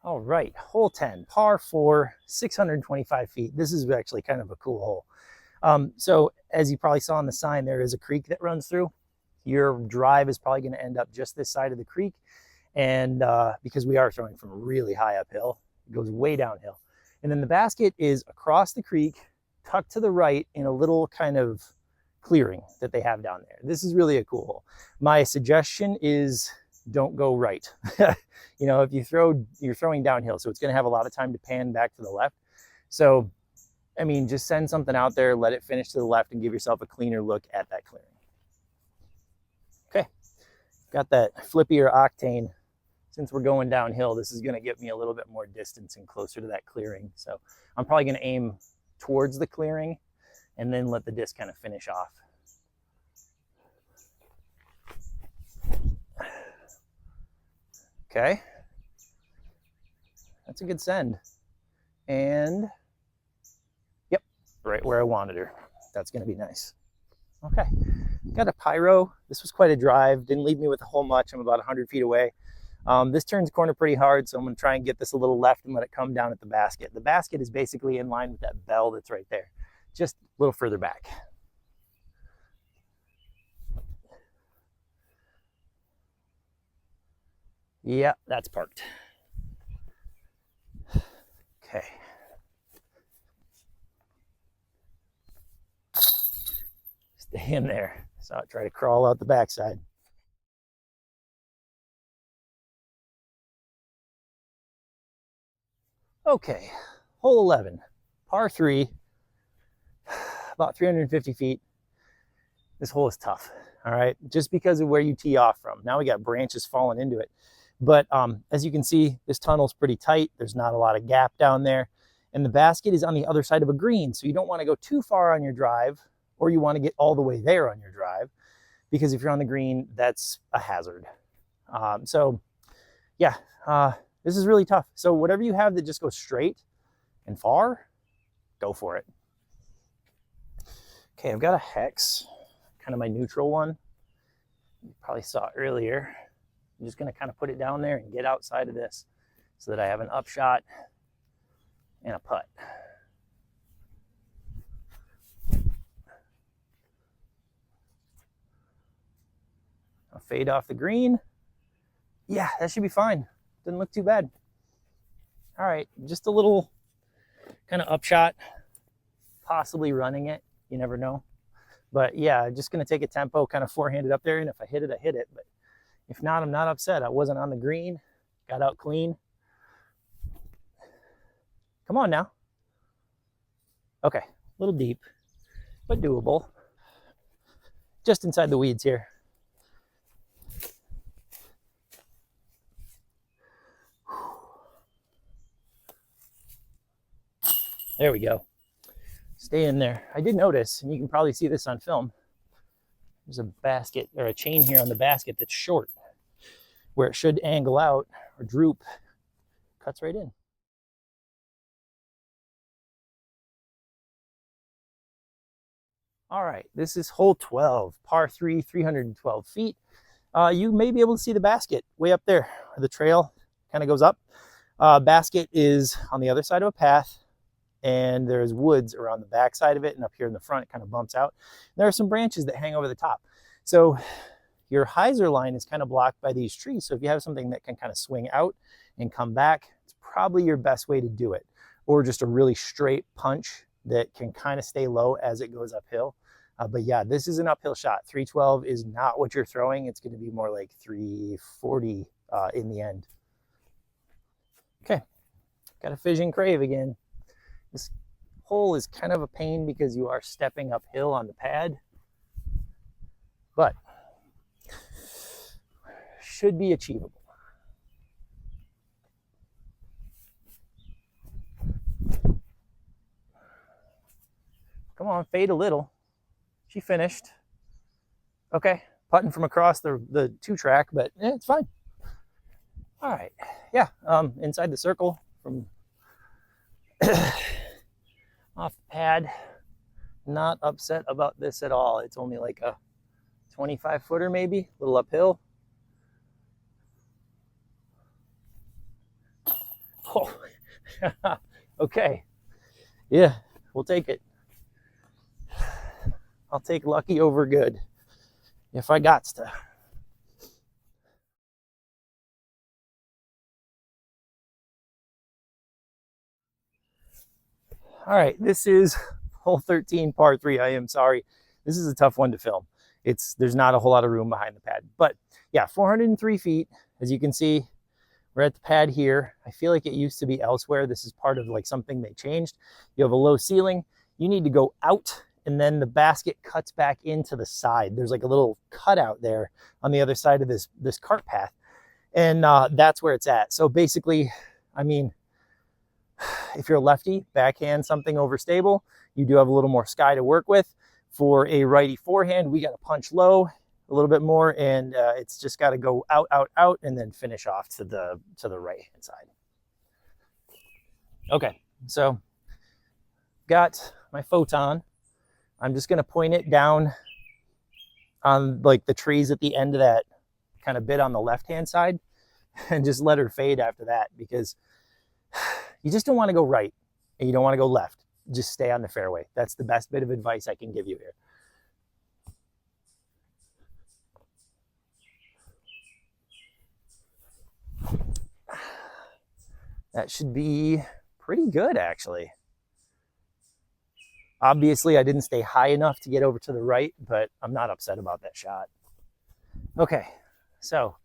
All right, hole 10, par 4, 625 feet. This is actually kind of a cool hole. So as you probably saw on the sign, there is a creek that runs through. Your drive is probably going to end up just this side of the creek. And because we are throwing from really high uphill, it goes way downhill. And then the basket is across the creek, tucked to the right in a little kind of clearing that they have down there. This is really a cool hole. My suggestion is don't go right. You know, if you're throwing downhill, so it's going to have a lot of time to pan back to the left. So, I mean, just send something out there, let it finish to the left, and give yourself a cleaner look at that clearing. Okay, got that flippier octane. Since we're going downhill, this is going to give me a little bit more distance and closer to that clearing. So I'm probably going to aim towards the clearing and then let the disc kind of finish off. Okay, that's a good send. And yep, right where I wanted her. That's going to be nice. Okay, got a pyro. This was quite a drive. Didn't leave me with a whole much. I'm about 100 feet away. This turns corner pretty hard, so I'm going to try and get this a little left and let it come down at the basket. The basket is basically in line with that bell that's right there, just a little further back. Yeah, that's parked. Okay. Stay in there. So I'll try to crawl out the backside. Okay, hole 11, par 3, about 350 feet. This hole is tough, all right, just because of where you tee off from. Now we got branches falling into it. But as you can see, this tunnel's pretty tight. There's not a lot of gap down there. And the basket is on the other side of a green, so you don't want to go too far on your drive, or you want to get all the way there on your drive, because if you're on the green, that's a hazard. So yeah, this is really tough. So whatever you have that just goes straight and far, go for it. Okay, I've got a hex, kind of my neutral one. You probably saw it earlier. I'm just going to kind of put it down there and get outside of this so that I have an upshot and a putt. I'll fade off the green. Yeah, that should be fine. Didn't look too bad. All right, just a little kind of upshot, possibly running it. You never know. But yeah, just going to take a tempo, kind of forehand up there. And if I hit it, I hit it. But if not, I'm not upset. I wasn't on the green. Got out clean. Come on now. Okay, a little deep, but doable. Just inside the weeds here. There we go. Stay in there. I did notice, and you can probably see this on film, there's a basket or a chain here on the basket that's short, where it should angle out or droop, cuts right in. All right, this is hole 12, par 3, 312 feet. You may be able to see the basket way up there, where the trail kind of goes up. Basket is on the other side of a path, and there's woods around the back side of it, and up here in the front, it kind of bumps out. There are some branches that hang over the top. So your hyzer line is kind of blocked by these trees. So if you have something that can kind of swing out and come back, it's probably your best way to do it. Or just a really straight punch that can kind of stay low as it goes uphill. But yeah, this is an uphill shot. 312 is not what you're throwing. It's going to be more like 340 in the end. Okay, got a fishing crave again. This hole is kind of a pain because you are stepping uphill on the pad, but should be achievable. Come on, fade a little. She finished. Okay, putting from across the 2-track, but it's fine. All right, yeah, inside the circle from off the pad. Not upset about this at all. It's only like a 25-footer maybe, a little uphill. Oh, okay. Yeah, we'll take it. I'll take lucky over good if I got to. All right, this is hole 13, par 3. I am sorry. This is a tough one to film. There's not a whole lot of room behind the pad. But yeah, 403 feet. As you can see, we're at the pad here. I feel like it used to be elsewhere. This is part of like something they changed. You have a low ceiling. You need to go out, and then the basket cuts back into the side. There's like a little cutout there on the other side of this cart path. And that's where it's at. So basically, I mean, if you're a lefty, backhand something overstable, you do have a little more sky to work with. For a righty forehand, we got to punch low a little bit more, and it's just got to go out, out, out, and then finish off to the right hand side. Okay, so got my photon. I'm just going to point it down on like the trees at the end of that kind of bit on the left hand side, and just let her fade after that, because you just don't want to go right and you don't want to go left. Just stay on the fairway. That's the best bit of advice I can give you here. That should be pretty good, actually. Obviously, I didn't stay high enough to get over to the right, but I'm not upset about that shot. Okay, so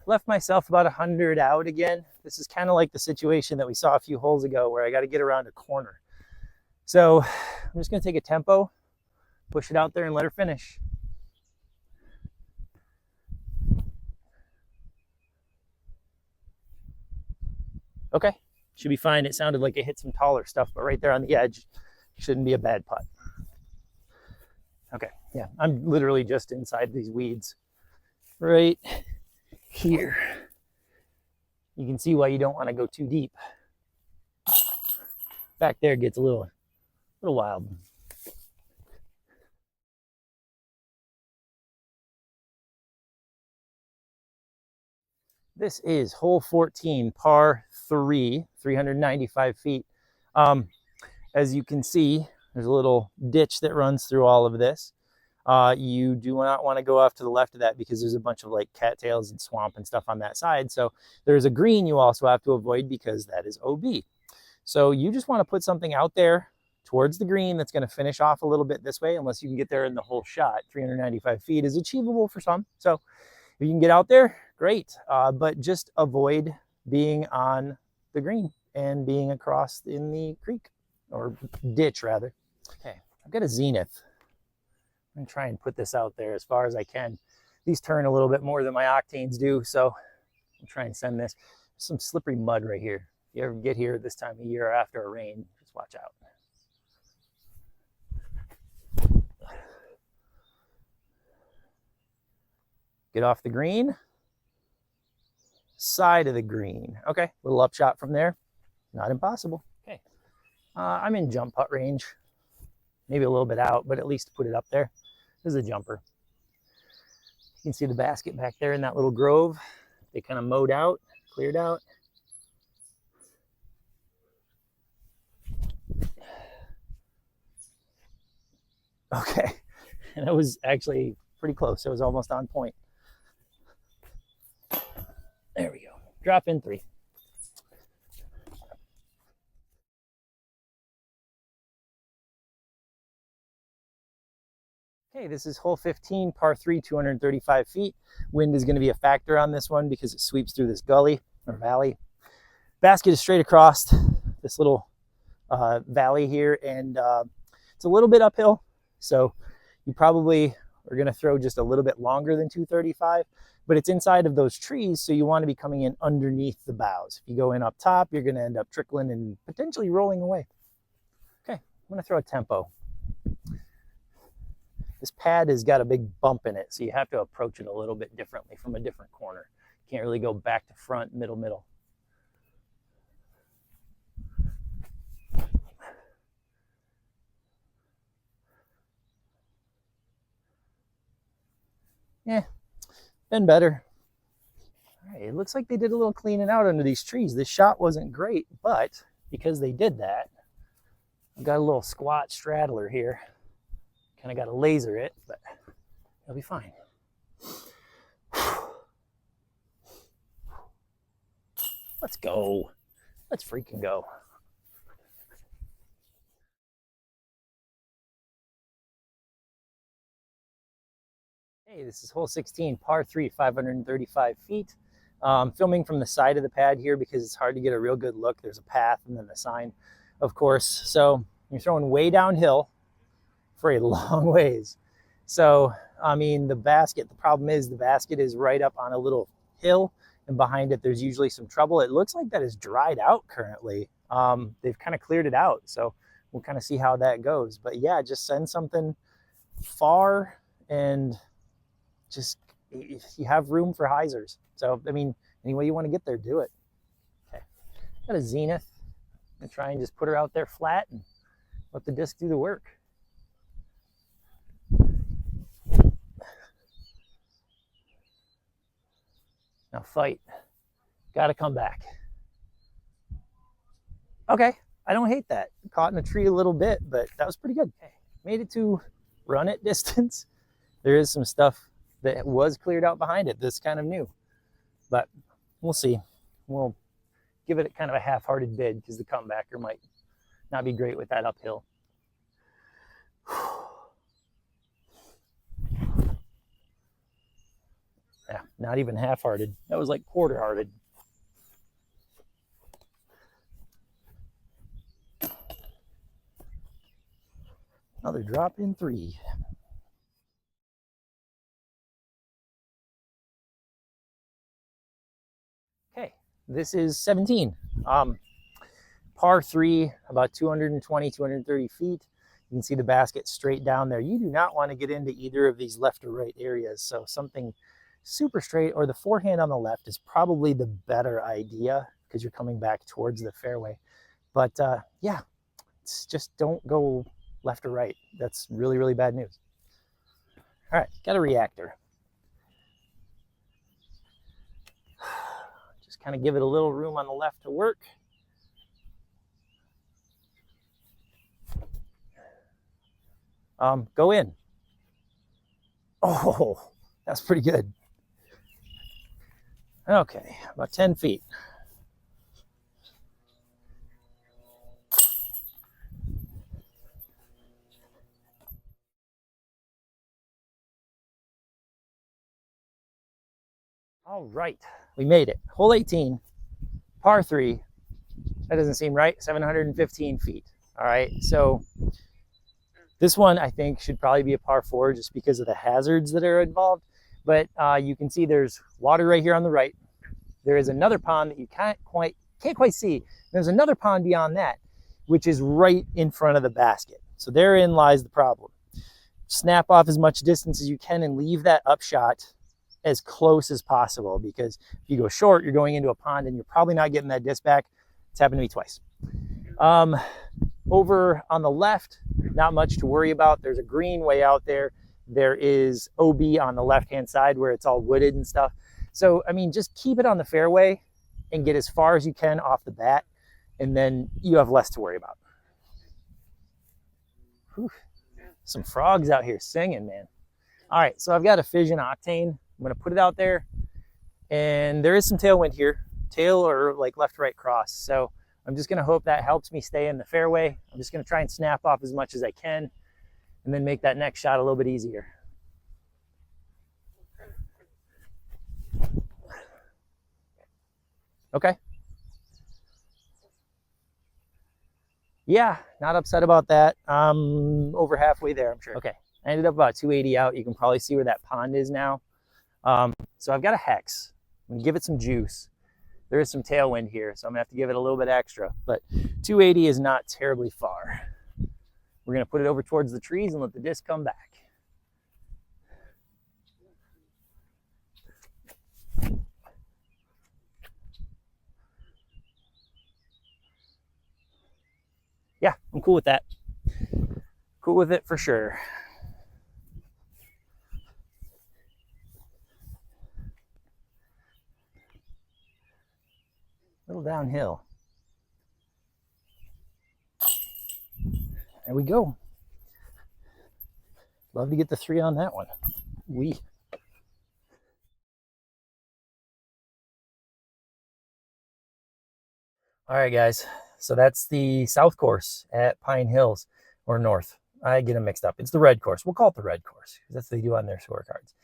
left myself about 100 out again. This is kind of like the situation that we saw a few holes ago where I got to get around a corner. So I'm just going to take a tempo, push it out there, and let her finish. Okay, should be fine. It sounded like it hit some taller stuff, but right there on the edge shouldn't be a bad putt. Okay, yeah, I'm literally just inside these weeds right here. You can see why you don't want to go too deep. Back there gets a little wild. This is hole 14, par 3, 395 feet. As you can see, there's a little ditch that runs through all of this. You do not want to go off to the left of that because there's a bunch of like cattails and swamp and stuff on that side. So there's a green you also have to avoid because that is OB. So you just want to put something out there towards the green that's going to finish off a little bit this way, unless you can get there in the whole shot. 395 feet is achievable for some. So if you can get out there, great. But just avoid being on the green and being across in the creek, or ditch rather. Okay, I've got a Zenith. I'm gonna try and put this out there as far as I can. These turn a little bit more than my Octanes do, so I'll try and send this. There's some slippery mud right here. If you ever get here this time of year after a rain, just watch out. Get off the green, side of the green. Okay, little upshot from there. Not impossible. Okay, I'm in jump putt range. Maybe a little bit out, but at least put it up there. This is a jumper. You can see the basket back there in that little grove. They kind of mowed out, cleared out. Okay, and it was actually pretty close. It was almost on point. There we go. Drop in 3. Okay, this is hole 15, par 3, 235 feet. Wind is going to be a factor on this one because it sweeps through this gully or valley. Basket is straight across this little valley here, and it's a little bit uphill. So you probably are going to throw just a little bit longer than 235, but it's inside of those trees, so you want to be coming in underneath the boughs. If you go in up top, you're going to end up trickling and potentially rolling away. Okay, I'm going to throw a tempo. This pad has got a big bump in it, so you have to approach it a little bit differently from a different corner. You can't really go back to front, middle. Yeah, been better. All right, it looks like they did a little cleaning out under these trees. This shot wasn't great, but because they did that, I've got a little squat straddler here. Kind of got to laser it, but it'll be fine. Let's go. Let's freaking go. Hey, this is hole 16, par 3, 535 feet. Filming from the side of the pad here because it's hard to get a real good look. There's a path and then the sign, of course. So you're throwing way downhill for a long ways. So, I mean, the problem is the basket is right up on a little hill, and behind it there's usually some trouble. It looks like that is dried out currently. They've kind of cleared it out, so we'll kind of see how that goes. But yeah, just send something far, and just, if you have room for hyzers. So, I mean, any way you want to get there, do it. Okay, got a zenith. I'm gonna try and just put her out there flat and let the disc do the work. Now fight. Got to come back. Okay, I don't hate that. Caught in a tree a little bit, but that was pretty good. Okay. Made it to run it distance. There is some stuff that was cleared out behind it that's kind of new, but we'll see. We'll give it kind of a half-hearted bid because the comebacker might not be great with that uphill. Yeah, not even half-hearted. That was like quarter-hearted. Another drop in 3. Okay, this is 17. Par 3, about 220, 230 feet. You can see the basket straight down there. You do not want to get into either of these left or right areas. So something super straight, or the forehand on the left, is probably the better idea because you're coming back towards the fairway. But yeah, it's just don't go left or right. That's really, really bad news. All right, got a reactor. Just kind of give it a little room on the left to work. Go in. Oh, that's pretty good. Okay, about 10 feet. All right, we made it. Hole 18, par 3. That doesn't seem right. 715 feet. All right, so this one I think should probably be a par 4 just because of the hazards that are involved. But you can see there's water right here on the right. There is another pond that you can't quite see. There's another pond beyond that, which is right in front of the basket. So therein lies the problem. Snap off as much distance as you can and leave that upshot as close as possible, because if you go short, you're going into a pond and you're probably not getting that disc back. It's happened to me twice. Over on the left, not much to worry about. There's a green way out there. There is OB on the left-hand side where it's all wooded and stuff. So, I mean, just keep it on the fairway and get as far as you can off the bat, and then you have less to worry about. Whew. Some frogs out here singing, man. All right, so I've got a Fission Octane. I'm going to put it out there, and there is some tailwind here, tail or like left-right cross. So I'm just going to hope that helps me stay in the fairway. I'm just going to try and snap off as much as I can and then make that next shot a little bit easier. Okay. Yeah, not upset about that. Over halfway there, I'm sure. Okay, I ended up about 280 out. You can probably see where that pond is now. So I've got a hex. I'm gonna give it some juice. There is some tailwind here, so I'm gonna have to give it a little bit extra, but 280 is not terribly far. We're gonna put it over towards the trees and let the disc come back. Yeah, I'm cool with that. Cool with it for sure. little downhill. There we go. Love to get the 3 on that one. All right, guys. So that's the south course at Pine Hills, or north. I get them mixed up. It's the red course. We'll call it the red course because that's what they do on their scorecards.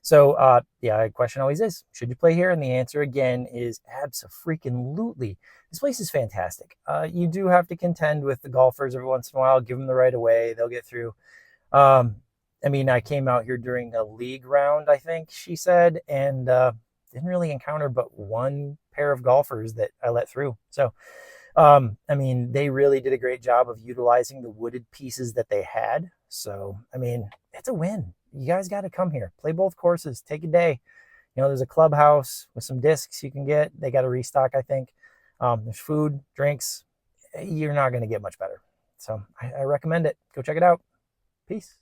So, yeah, the question always is, should you play here? And the answer again is abso-freaking-lutely. This place is fantastic. You do have to contend with the golfers every once in a while. Give them the right of way. They'll get through. I mean, I came out here during a league round, I think she said, and didn't really encounter but one pair of golfers that I let through. So, I mean, they really did a great job of utilizing the wooded pieces that they had. So, I mean, it's a win. You guys got to come here, play both courses, take a day. You know, there's a clubhouse with some discs you can get. They got a restock, I think. There's food, drinks. You're not going to get much better. So I recommend it. Go check it out. Peace.